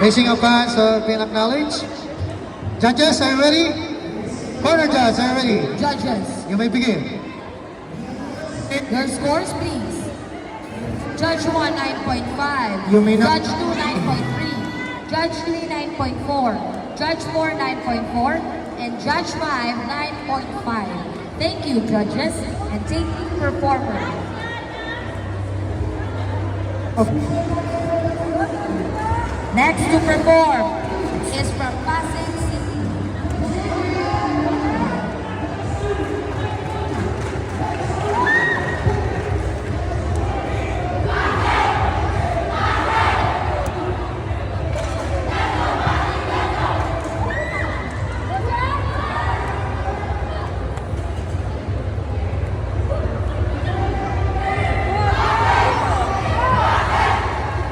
Raising of hands being acknowledged. Judges, are you ready? Corner judge, are you ready? Judges, You may begin. your scores please. Judge 1, 9.5. You may not- Judge 2, 9.3. Judge 3, 9.4. Judge 4, 9.4. And Judge 5, 9.5. Thank you, judges. And thank you, performer. Next to perform,